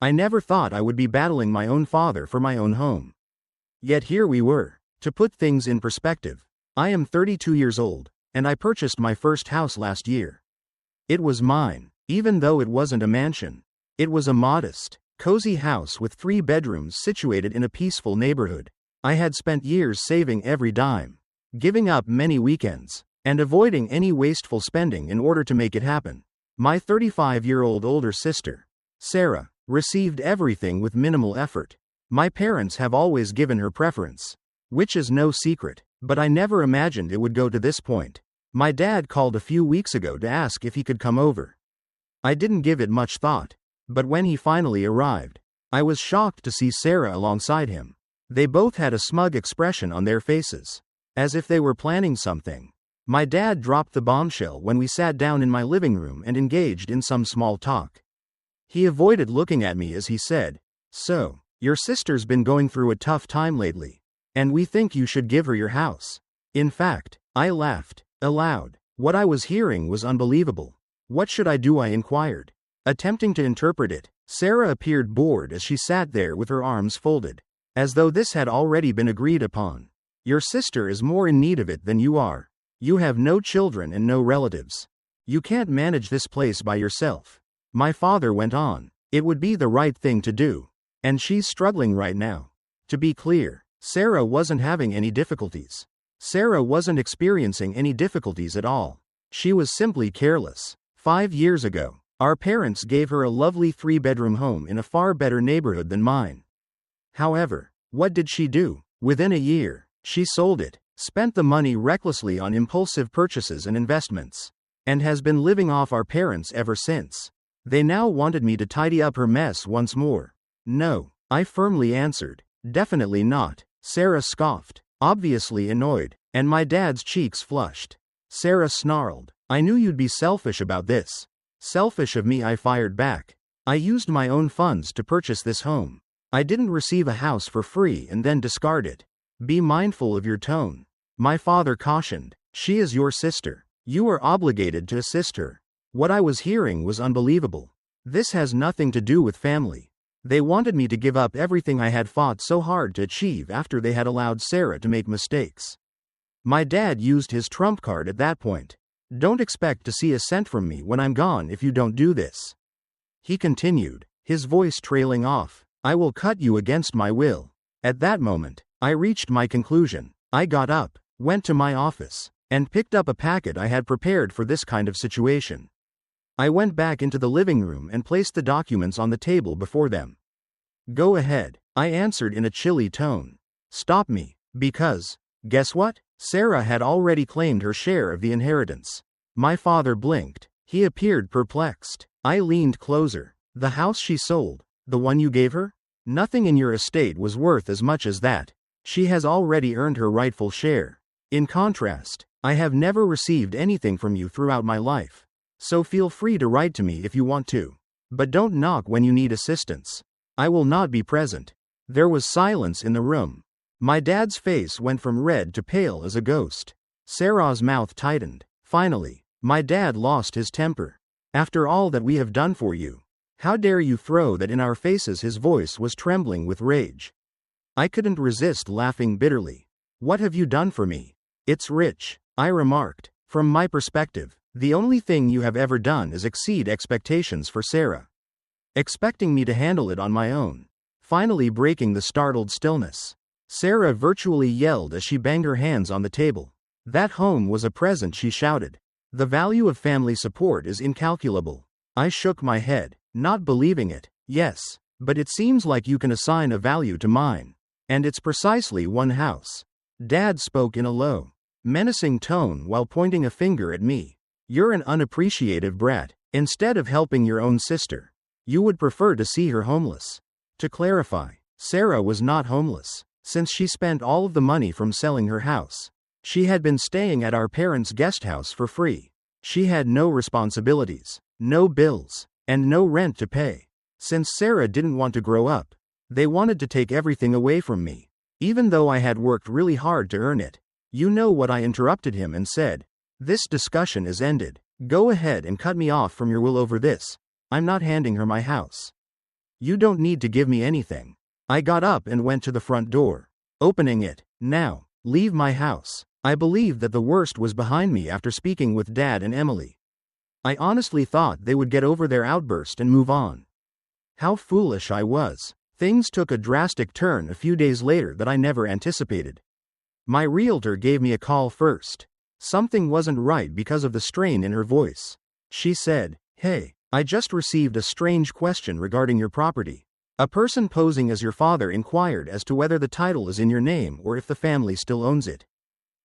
I never thought I would be battling my own father for my own home. Yet here we were. To put things in perspective, I am 32 years old, and I purchased my first house last year. It was mine, even though it wasn't a mansion. It was a modest, cozy house with 3 bedrooms situated in a peaceful neighborhood. I had spent years saving every dime, giving up many weekends, and avoiding any wasteful spending in order to make it happen. My 35-year-old older sister, Sarah, received everything with minimal effort. My parents have always given her preference, which is no secret, but I never imagined it would go to this point. My dad called a few weeks ago to ask if he could come over. I didn't give it much thought, but when he finally arrived, I was shocked to see Sarah alongside him. They both had a smug expression on their faces, as if they were planning something. My dad dropped the bombshell when we sat down in my living room and engaged in some small talk. He avoided looking at me as he said, "So, your sister's been going through a tough time lately, and we think you should give her your house." In fact, I laughed aloud. What I was hearing was unbelievable. "What should I do?" I inquired. Attempting to interpret it, Sarah appeared bored as she sat there with her arms folded, as though this had already been agreed upon. "Your sister is more in need of it than you are. You have no children and no relatives. You can't manage this place by yourself." My father went on. "It would be the right thing to do. And she's struggling right now." To be clear, Sarah wasn't having any difficulties. Sarah wasn't experiencing any difficulties at all. She was simply careless. 5 years ago, our parents gave her a lovely 3-bedroom home in a far better neighborhood than mine. However, what did she do? Within a year, she sold it, spent the money recklessly on impulsive purchases and investments, and has been living off our parents ever since. They now wanted me to tidy up her mess once more. "No," I firmly answered. "Definitely not." Sarah scoffed, obviously annoyed, and my dad's cheeks flushed. Sarah snarled, "I knew you'd be selfish about this." "Selfish of me," I fired back. "I used my own funds to purchase this home. I didn't receive a house for free and then discard it." "Be mindful of your tone," my father cautioned. "She is your sister. You are obligated to assist her." What I was hearing was unbelievable. This has nothing to do with family. They wanted me to give up everything I had fought so hard to achieve after they had allowed Sarah to make mistakes. My dad used his trump card at that point. "Don't expect to see a cent from me when I'm gone if you don't do this," he continued, his voice trailing off. "I will cut you against my will." At that moment, I reached my conclusion. I got up, went to my office, and picked up a packet I had prepared for this kind of situation. I went back into the living room and placed the documents on the table before them. "Go ahead," I answered in a chilly tone. "Stop me, because, guess what? Sarah had already claimed her share of the inheritance." My father blinked. He appeared perplexed. I leaned closer. "The house she sold, the one you gave her? Nothing in your estate was worth as much as that. She has already earned her rightful share. In contrast, I have never received anything from you throughout my life. So feel free to write to me if you want to. But don't knock when you need assistance. I will not be present." There was silence in the room. My dad's face went from red to pale as a ghost. Sarah's mouth tightened. Finally, my dad lost his temper. "After all that we have done for you, how dare you throw that in our faces?" His voice was trembling with rage. I couldn't resist laughing bitterly. "What have you done for me?" "It's rich," I remarked. "From my perspective, the only thing you have ever done is exceed expectations for Sarah, expecting me to handle it on my own." Finally breaking the startled stillness, Sarah virtually yelled as she banged her hands on the table. "That home was a present," she shouted. "The value of family support is incalculable." I shook my head, not believing it. "Yes, but it seems like you can assign a value to mine. And it's precisely one house." Dad spoke in a low, menacing tone while pointing a finger at me. "You're an unappreciative brat. Instead of helping your own sister, you would prefer to see her homeless." To clarify, Sarah was not homeless. Since she spent all of the money from selling her house, she had been staying at our parents' guest house for free. She had no responsibilities, no bills, and no rent to pay. Since Sarah didn't want to grow up, they wanted to take everything away from me, even though I had worked really hard to earn it. "You know what?" I interrupted him and said. "This discussion is ended. Go ahead and cut me off from your will over this. I'm not handing her my house." You don't need to give me anything. I got up and went to the front door, opening it. Now, leave my house. I believed that the worst was behind me after speaking with Dad and Emily. I honestly thought they would get over their outburst and move on. How foolish I was. Things took a drastic turn a few days later that I never anticipated. My realtor gave me a call first. Something wasn't right because of the strain in her voice. She said, "Hey, I just received a strange question regarding your property. A person posing as your father inquired as to whether the title is in your name or if the family still owns it."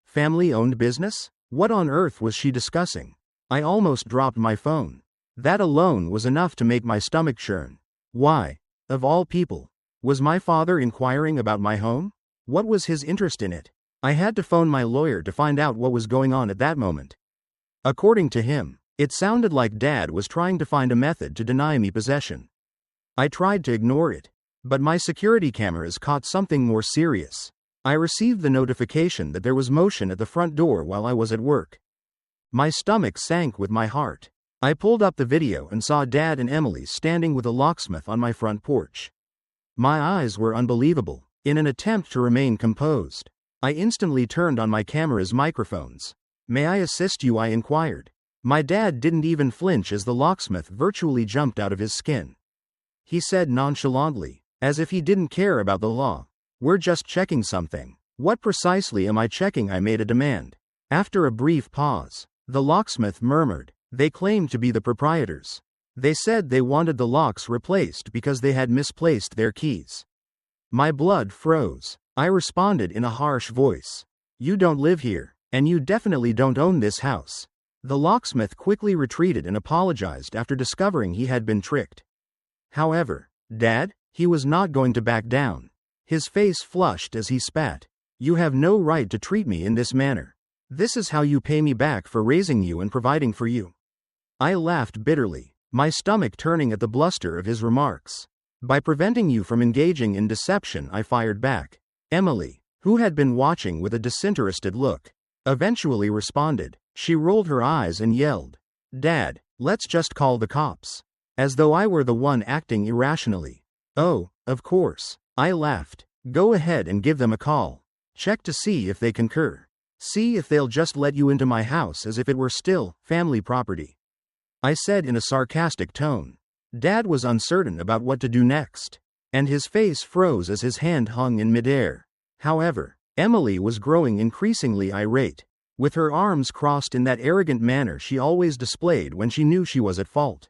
Family-owned business? What on earth was she discussing? I almost dropped my phone. That alone was enough to make my stomach churn. Why, of all people, was my father inquiring about my home? What was his interest in it? I had to phone my lawyer to find out what was going on at that moment. According to him, it sounded like Dad was trying to find a method to deny me possession. I tried to ignore it, but my security cameras caught something more serious. I received the notification that there was motion at the front door while I was at work. My stomach sank with my heart. I pulled up the video and saw Dad and Emily standing with a locksmith on my front porch. My eyes were unbelievable. In an attempt to remain composed, I instantly turned on my camera's microphones. "May I assist you?" I inquired. My dad didn't even flinch as the locksmith virtually jumped out of his skin. He said nonchalantly, as if he didn't care about the law, "We're just checking something." "What precisely am I checking?" I made a demand. After a brief pause, the locksmith murmured, "They claimed to be the proprietors. They said they wanted the locks replaced because they had misplaced their keys." My blood froze. I responded in a harsh voice, "You don't live here, and you definitely don't own this house." The locksmith quickly retreated and apologized after discovering he had been tricked. However, Dad, he was not going to back down. His face flushed as he spat. "You have no right to treat me in this manner. This is how you pay me back for raising you and providing for you." I laughed bitterly, my stomach turning at the bluster of his remarks. "By preventing you from engaging in deception," I fired back. Emily, who had been watching with a disinterested look, eventually responded. She rolled her eyes and yelled, "Dad, let's just call the cops." As though I were the one acting irrationally. "Oh, of course," I laughed. "Go ahead and give them a call. Check to see if they concur. See if they'll just let you into my house as if it were still family property," I said in a sarcastic tone. Dad was uncertain about what to do next, and his face froze as his hand hung in midair. However, Emily was growing increasingly irate, with her arms crossed in that arrogant manner she always displayed when she knew she was at fault.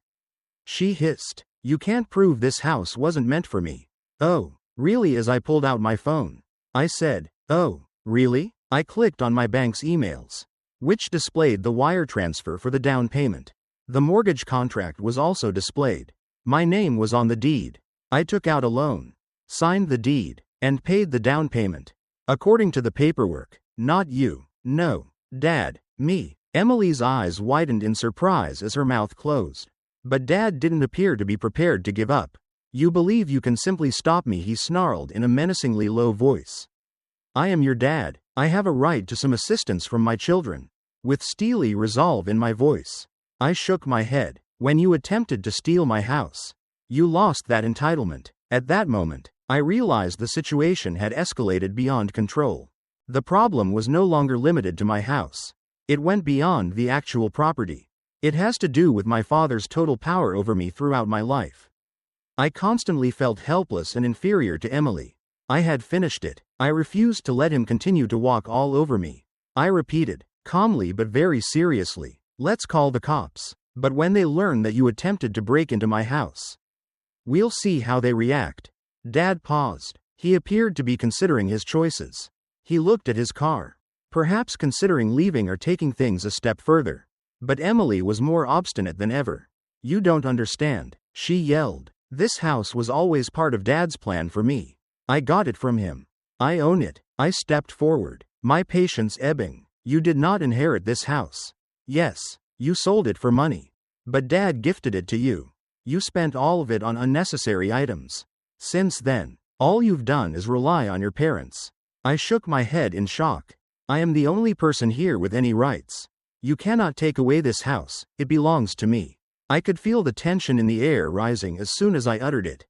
She hissed, "You can't prove this house wasn't meant for me." "Oh, really?" As I pulled out my phone, I said, "Oh, really?" I clicked on my bank's emails, which displayed the wire transfer for the down payment. The mortgage contract was also displayed. My name was on the deed. I took out a loan, signed the deed, and paid the down payment. According to the paperwork. "Not you." "No, Dad, me." Emily's eyes widened in surprise as her mouth closed. But Dad didn't appear to be prepared to give up. "You believe you can simply stop me?" he snarled in a menacingly low voice. "I am your dad. I have a right to some assistance from my children." With steely resolve in my voice, I shook my head. "When you attempted to steal my house, you lost that entitlement." At that moment, I realized the situation had escalated beyond control. The problem was no longer limited to my house. It went beyond the actual property. It has to do with my father's total power over me throughout my life. I constantly felt helpless and inferior to Emily. I had finished it. I refused to let him continue to walk all over me. I repeated, calmly but very seriously, "Let's call the cops. But when they learn that you attempted to break into my house, we'll see how they react." Dad paused. He appeared to be considering his choices. He looked at his car, perhaps considering leaving or taking things a step further. But Emily was more obstinate than ever. "You don't understand," she yelled. "This house was always part of Dad's plan for me. I got it from him. I own it." I stepped forward, my patience ebbing. "You did not inherit this house. Yes, you sold it for money. But Dad gifted it to you. You spent all of it on unnecessary items. Since then, all you've done is rely on your parents." I shook my head in shock. "I am the only person here with any rights. You cannot take away this house, it belongs to me." I could feel the tension in the air rising as soon as I uttered it.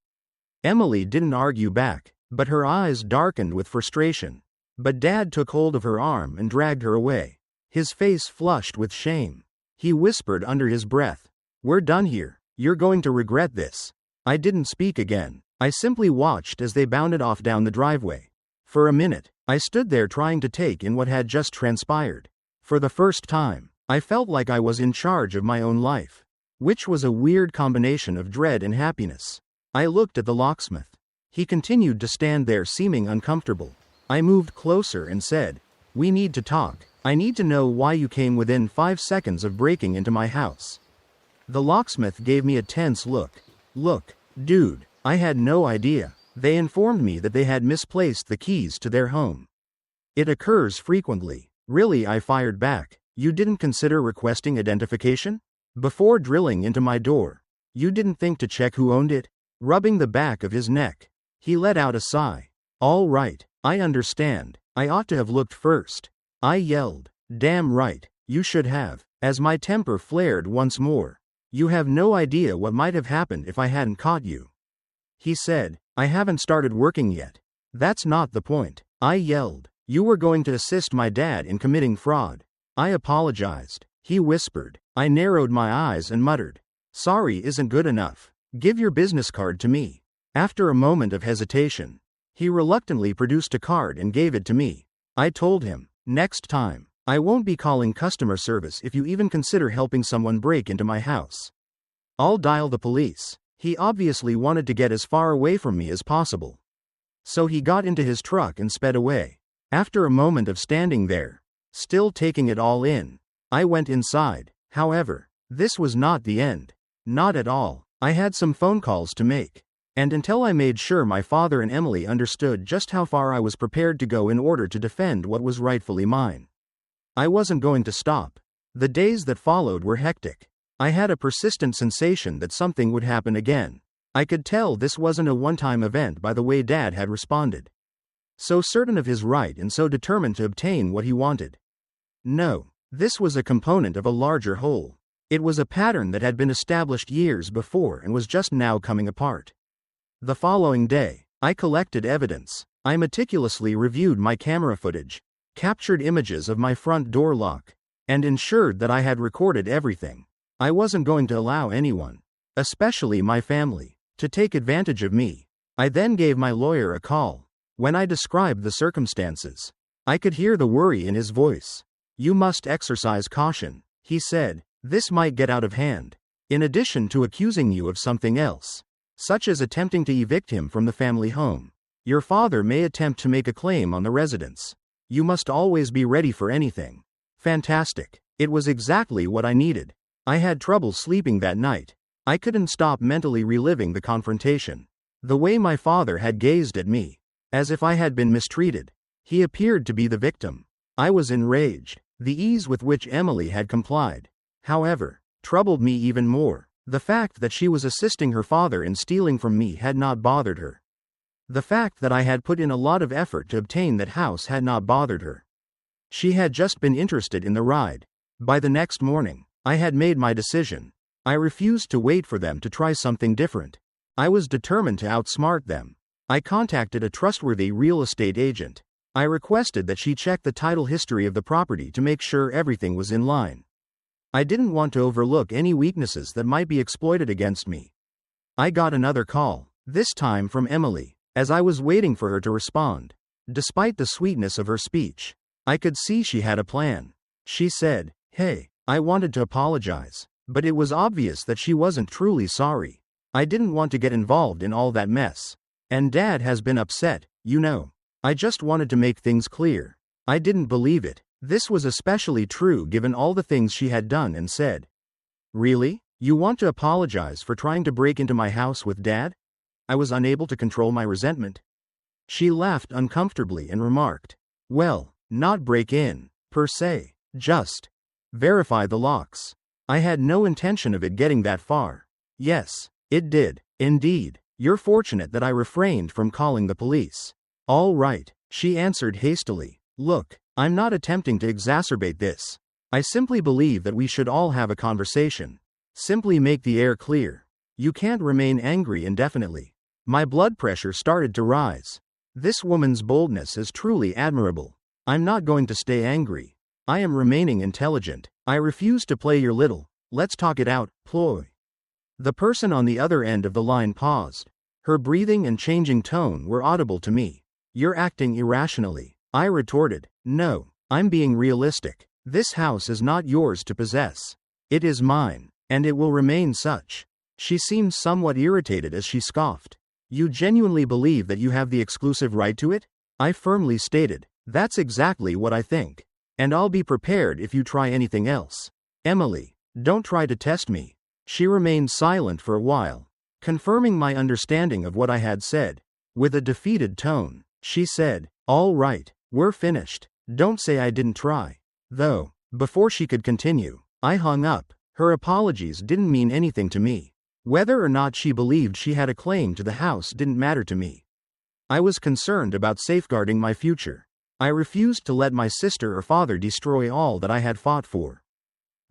Emily didn't argue back, but her eyes darkened with frustration. But Dad took hold of her arm and dragged her away. His face flushed with shame. He whispered under his breath, "We're done here. You're going to regret this." I didn't speak again. I simply watched as they bounded off down the driveway. For a minute, I stood there trying to take in what had just transpired. For the first time, I felt like I was in charge of my own life, which was a weird combination of dread and happiness. I looked at the locksmith. He continued to stand there seeming uncomfortable. I moved closer and said, "We need to talk. I need to know why you came within 5 seconds of breaking into my house." The locksmith gave me a tense look. "Look, dude, I had no idea. They informed me that they had misplaced the keys to their home. It occurs frequently." "Really?" I fired back. "You didn't consider requesting identification? Before drilling into my door? You didn't think to check who owned it?" Rubbing the back of his neck, he let out a sigh. "All right, I understand. I ought to have looked first." I yelled. "Damn right, you should have," as my temper flared once more. "You have no idea what might have happened if I hadn't caught you." He said, "I haven't started working yet." "That's not the point," I yelled. "You were going to assist my dad in committing fraud." I apologized, he whispered. I narrowed my eyes and muttered, "Sorry isn't good enough. Give your business card to me." After a moment of hesitation, he reluctantly produced a card and gave it to me. I told him, "Next time, I won't be calling customer service if you even consider helping someone break into my house. I'll dial the police." He obviously wanted to get as far away from me as possible. So he got into his truck and sped away. After a moment of standing there, still taking it all in, I went inside. However, this was not the end. Not at all. I had some phone calls to make. And until I made sure my father and Emily understood just how far I was prepared to go in order to defend what was rightfully mine, I wasn't going to stop. The days that followed were hectic. I had a persistent sensation that something would happen again. I could tell this wasn't a one-time event by the way Dad had responded. So certain of his right and so determined to obtain what he wanted. No, this was a component of a larger whole. It was a pattern that had been established years before and was just now coming apart. The following day, I collected evidence. I meticulously reviewed my camera footage, captured images of my front door lock, and ensured that I had recorded everything. I wasn't going to allow anyone, especially my family, to take advantage of me. I then gave my lawyer a call. When I described the circumstances, I could hear the worry in his voice. "You must exercise caution," he said. "This might get out of hand. In addition to accusing you of something else, such as attempting to evict him from the family home, your father may attempt to make a claim on the residence. You must always be ready for anything." Fantastic. It was exactly what I needed. I had trouble sleeping that night. I couldn't stop mentally reliving the confrontation. The way my father had gazed at me, as if I had been mistreated. He appeared to be the victim. I was enraged. The ease with which Emily had complied, however, troubled me even more. The fact that she was assisting her father in stealing from me had not bothered her. The fact that I had put in a lot of effort to obtain that house had not bothered her. She had just been interested in the ride. By the next morning, I had made my decision. I refused to wait for them to try something different. I was determined to outsmart them. I contacted a trustworthy real estate agent. I requested that she check the title history of the property to make sure everything was in line. I didn't want to overlook any weaknesses that might be exploited against me. I got another call, this time from Emily, as I was waiting for her to respond. Despite the sweetness of her speech, I could see she had a plan. She said, "Hey, I wanted to apologize, but it was obvious that she wasn't truly sorry. I didn't want to get involved in all that mess. And Dad has been upset, you know. I just wanted to make things clear." I didn't believe it. This was especially true given all the things she had done and said. "Really? You want to apologize for trying to break into my house with Dad?" I was unable to control my resentment. She laughed uncomfortably and remarked, "Well, not break in, per se, just verify the locks." I had no intention of it getting that far. "Yes, it did, indeed. You're fortunate that I refrained from calling the police." "All right," she answered hastily. "Look, I'm not attempting to exacerbate this. I simply believe that we should all have a conversation. Simply make the air clear. You can't remain angry indefinitely. My blood pressure started to rise. This woman's boldness is truly admirable. I'm not going to stay angry. I am remaining intelligent. I refuse to play your little, let's talk it out, ploy. The person on the other end of the line paused. Her breathing and changing tone were audible to me. You're acting irrationally. I retorted, no, I'm being realistic. This house is not yours to possess. It is mine, and it will remain such. She seemed somewhat irritated as she scoffed. You genuinely believe that you have the exclusive right to it? I firmly stated, that's exactly what I think. And I'll be prepared if you try anything else. Emily, don't try to test me. She remained silent for a while, confirming my understanding of what I had said. With a defeated tone, she said, all right, we're finished. Don't say I didn't try. Though, before she could continue, I hung up. Her apologies didn't mean anything to me. Whether or not she believed she had a claim to the house didn't matter to me. I was concerned about safeguarding my future. I refused to let my sister or father destroy all that I had fought for.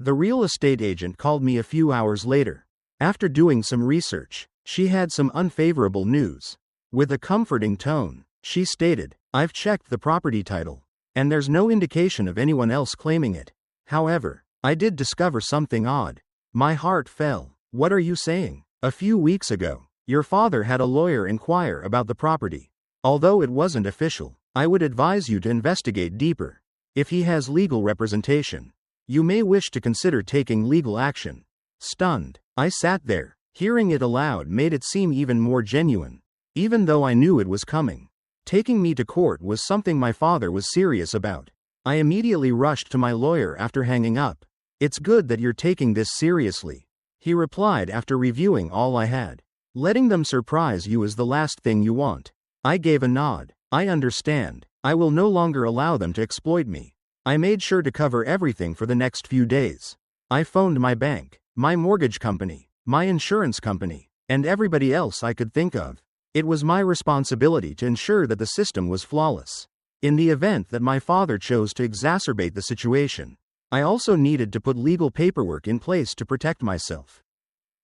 The real estate agent called me a few hours later. After doing some research, she had some unfavorable news. With a comforting tone, she stated, I've checked the property title, and there's no indication of anyone else claiming it. However, I did discover something odd. My heart fell. What are you saying? A few weeks ago, your father had a lawyer inquire about the property. Although it wasn't official, I would advise you to investigate deeper. If he has legal representation, you may wish to consider taking legal action. Stunned, I sat there. Hearing it aloud made it seem even more genuine. Even though I knew it was coming. Taking me to court was something my father was serious about. I immediately rushed to my lawyer after hanging up. It's good that you're taking this seriously, he replied after reviewing all I had. Letting them surprise you is the last thing you want. I gave a nod. I understand. I will no longer allow them to exploit me. I made sure to cover everything for the next few days. I phoned my bank, my mortgage company, my insurance company, and everybody else I could think of. It was my responsibility to ensure that the system was flawless. In the event that my father chose to exacerbate the situation, I also needed to put legal paperwork in place to protect myself.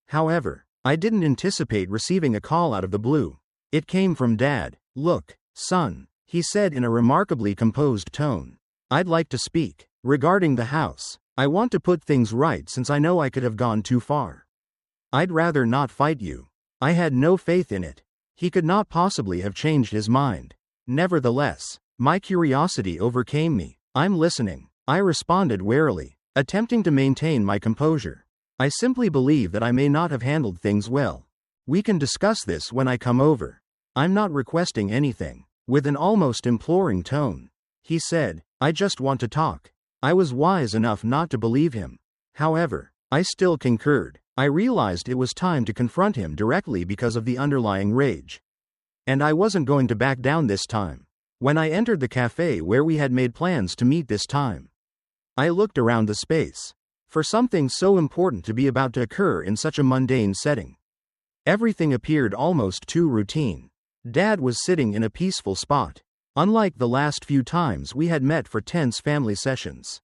However, I didn't anticipate receiving a call out of the blue. It came from Dad. Look, son, he said in a remarkably composed tone. I'd like to speak. Regarding the house, I want to put things right since I know I could have gone too far. I'd rather not fight you. I had no faith in it. He could not possibly have changed his mind. Nevertheless, my curiosity overcame me. I'm listening, I responded warily, attempting to maintain my composure. I simply believe that I may not have handled things well. We can discuss this when I come over. I'm not requesting anything. With an almost imploring tone, he said, I just want to talk. I was wise enough not to believe him. However, I still concurred. I realized it was time to confront him directly because of the underlying rage. And I wasn't going to back down this time. When I entered the cafe where we had made plans to meet this time, I looked around the space. For something so important to be about to occur in such a mundane setting, everything appeared almost too routine. Dad was sitting in a peaceful spot, unlike the last few times we had met for tense family sessions.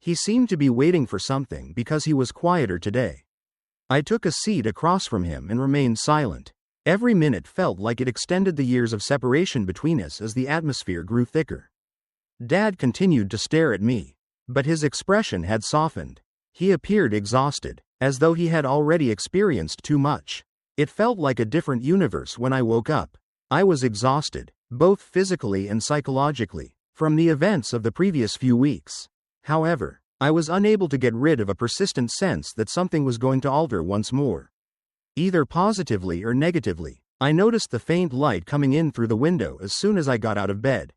He seemed to be waiting for something because he was quieter today. I took a seat across from him and remained silent. Every minute felt like it extended the years of separation between us as the atmosphere grew thicker. Dad continued to stare at me, but his expression had softened. He appeared exhausted, as though he had already experienced too much. It felt like a different universe when I woke up. I was exhausted, both physically and psychologically, from the events of the previous few weeks. However, I was unable to get rid of a persistent sense that something was going to alter once more. Either positively or negatively. I noticed the faint light coming in through the window as soon as I got out of bed.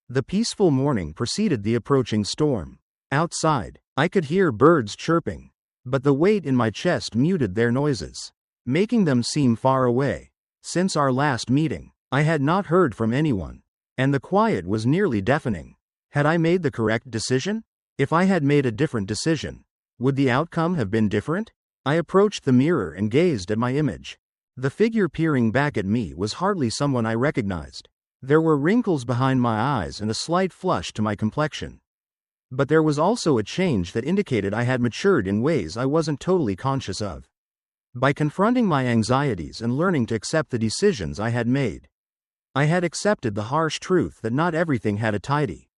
The peaceful morning preceded the approaching storm. Outside, I could hear birds chirping, but the weight in my chest muted their noises, making them seem far away. Since our last meeting, I had not heard from anyone, and the quiet was nearly deafening. Had I made the correct decision? If I had made a different decision, would the outcome have been different? I approached the mirror and gazed at my image. The figure peering back at me was hardly someone I recognized. There were wrinkles behind my eyes and a slight flush to my complexion. But there was also a change that indicated I had matured in ways I wasn't totally conscious of. By confronting my anxieties and learning to accept the decisions I had made. I had accepted the harsh truth that not everything had a tidy,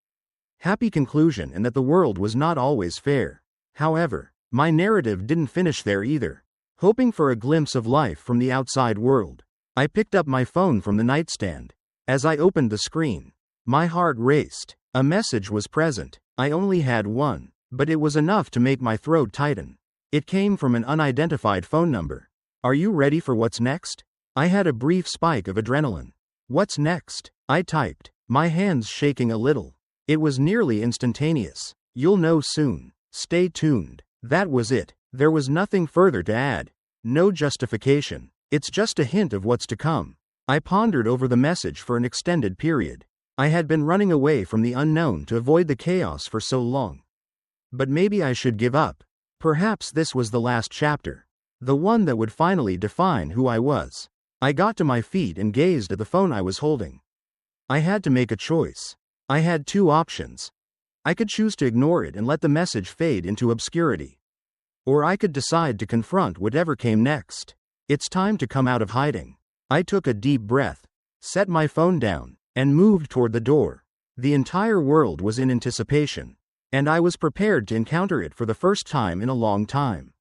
happy conclusion and that the world was not always fair. However, my narrative didn't finish there either. Hoping for a glimpse of life from the outside world, I picked up my phone from the nightstand. As I opened the screen, my heart raced. A message was present. I only had one, but it was enough to make my throat tighten. It came from an unidentified phone number. Are you ready for what's next? I had a brief spike of adrenaline. What's next? I typed, my hands shaking a little. It was nearly instantaneous. You'll know soon. Stay tuned. That was it. There was nothing further to add. No justification. It's just a hint of what's to come. I pondered over the message for an extended period. I had been running away from the unknown to avoid the chaos for so long. But maybe I should give up. Perhaps this was the last chapter. The one that would finally define who I was. I got to my feet and gazed at the phone I was holding. I had to make a choice. I had two options. I could choose to ignore it and let the message fade into obscurity. Or I could decide to confront whatever came next. It's time to come out of hiding. I took a deep breath, set my phone down, and moved toward the door. The entire world was in anticipation, and I was prepared to encounter it for the first time in a long time.